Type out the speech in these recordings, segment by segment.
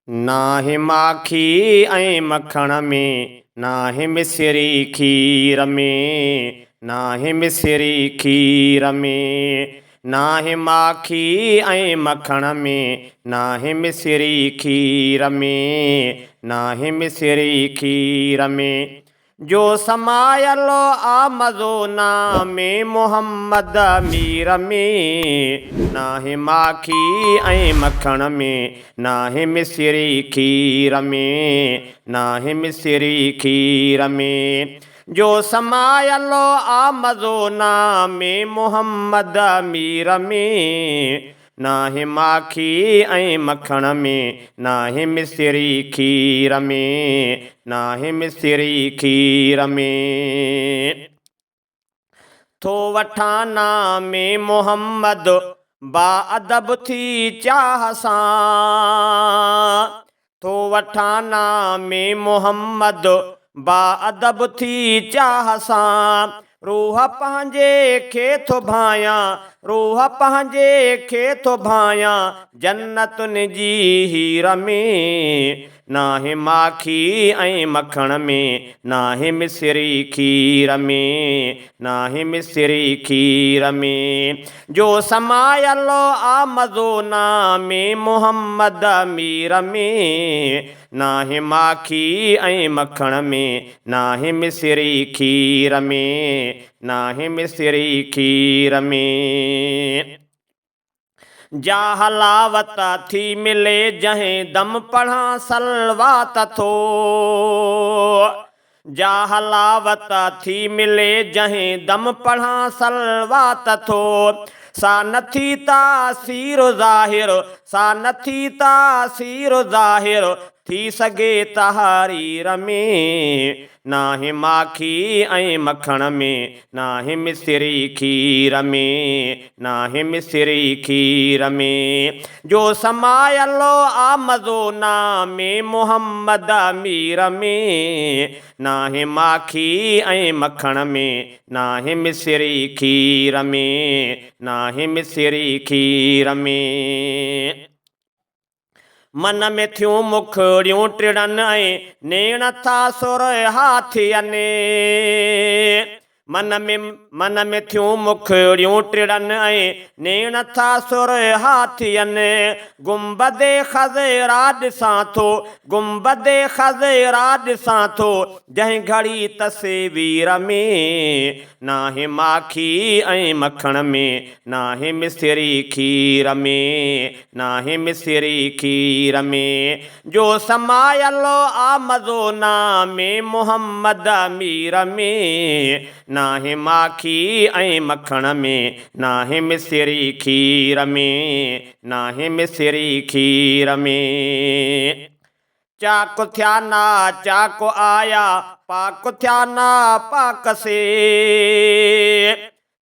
नाहे माखी ऐं मखण में, नाहे मिसिरी खीर में, नाहे मिसिरी खीर में। नाहे माखी ऐं मखण में, नाहे मिसिरी खीर में, नाहे मिसिरी खीर में। जो समायलो आ मज़ो नामे मोहम्मद मीर में, नाहे माखी ऐं मखण में, नाहे मिसिरी खीर में, नाहे मिसिरी खीर में। जो समायलो आ मज़ो नामे मोहम्मद मीर में, नाहे माखी ऐं मखण में, नाहे मिसिरी खीर में, नाहे मिसिरी खीर में। थो वठां नामे मोहम्मद बाअदब थी चाह सां, थो वठां नामे मोहम्मद बाअदब थी चाह सां। रूह पंहिंजे खे थो भायां, रूह पंहिंजे खे थो भायां, जन्नतुनि जी हीर में। नाहे माखी ऐं मखण में, नाहे मिसिरी खीर में, नाहे मिसिरी खीर में। जो समायलो आ मज़ो नामे मोहम्मद मीर में, नाहे माखी ऐं मखण में, नाहे मिसिरी खीर में, नाहे मिसिरी खीर में। जा हलावत थी मिले जंहिं दम पढ़ां सलवात थो, जा हलावत थी मिले जंहिं दम पढ़ां सलवात थो। सा नथी तासीर ज़ाहिर, सा नथी तासीर ज़ाहिर थी सघे तहरीर में। नाहे माखी ऐं मखण में, नाहे मिसिरी खीर में, नाहे मिसिरी खीर में। जो समायलो आ मज़ो नामे मोहम्मद मीर में, नाहे माखी ऐं मखण में, नाहे मिसिरी खीर में, नाहे मिसिरी खीर में। मन में थियूं मुखड़ियूं टिड़नि ऐं नेण था सुर हाथियनि, मन में थियूं मुखड़ियूं टिड़नि ऐं नेण था सुर हाथियनि। गुंबदे ख़ज़ेरा ॾिसां थो, गुंबदे ख़ज़ेरा ॾिसां थो, जंहिं घड़ी तस्वीर में। नाहे माखी ऐं मखण में, नाहे मिसिरी खीर में, नाहे मिसिरी खीर में। जो समायलो आ मज़ो नामे मोहम्मद मीर में, नाहे माखी ऐं मखण में, नाहे मिसिरी खीर में, नाहे मिसिरी खीर में। चाक थिया ना चाक आया, पाक थिया ना पाक से,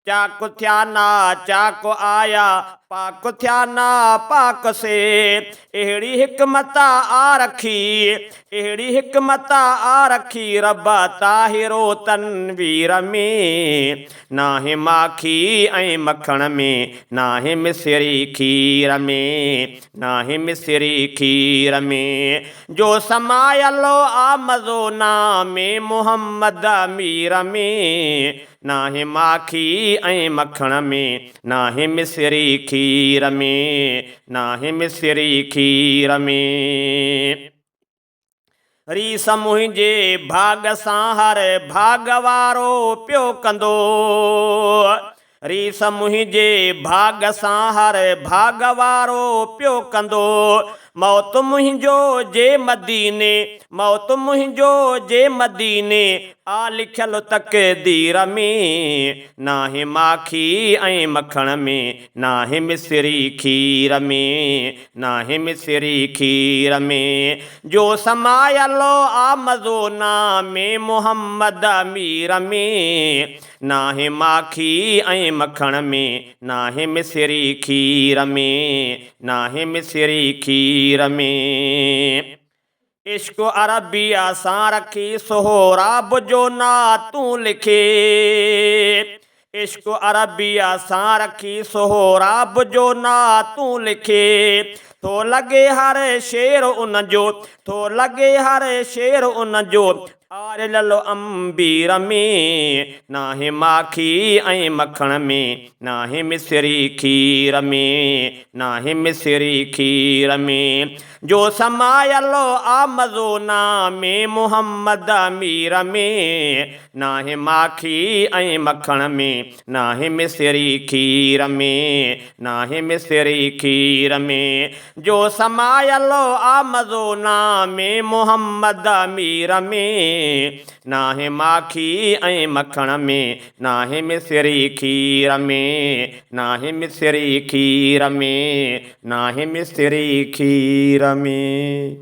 चाक थिया ना चाक आया, पाक थिया ना पाक से। अहिड़ी हिकमत आ रखी, अहिड़ी हिकमत आ रखी, रब ताहिरो तनवीर में। नाहे माखी ऐं मखण में, नाहे मिसिरी खीर में, नाहे मिसिरी खीर में। जो समायलो आ मज़ो नामे मोहम्मद मीर में, नाहे माखी ऐं मखण में, नाहे मिसिरी खीर में, नाहे मिसिरी खीर में। रीस मुंहिंजे भाग सां हर भाग वारो पियो कंदो, रीस मुंहिंजे भाग सां हर भाग वारो पियो कंदो। मौत मुंहिंजो जे मदीने, मौत मुंहिंजो जे मदीने, आ लिखियल तक़दीर में। नाहे माखी ऐं मखण में, नाहे मिसिरी खीर में, नाहे मिसिरी खीर में। जो समायलो आ मज़ो नामे मोहम्मद मीर में, नाहे माखी ऐं मखण में, नाहे मिसिरी खीर में, नाहे मिसिरी खीर में। इश्क अरबिया सां रखी सोहराब जो ना तूं लिखे, इश्क अरबिया सां रखी सोहराब जो ना तूं लिखे। थो लॻे हर शेर उन जो, थो लॻे हर शेर उन जो, आरियल अंबीर में नाहे माखी ऐं मखण में, नाहे मिसरी खीर में, नाहे मिसरी खीर में, जो समायलो आ मज़ो नामे मुहम्मद अमीर में, नाहे माखी ऐं मखण में, नाहे मिसरी खीर में, नाहे मिसरी खीर में, जो समायलो आ मज़ो नामे मुहम्मद अमीर में, नाहे माखी ऐं मखण में, नाहे मिसरी खीर में, नाहे मिसरी खीर में, नाहे मिसरी खीर में।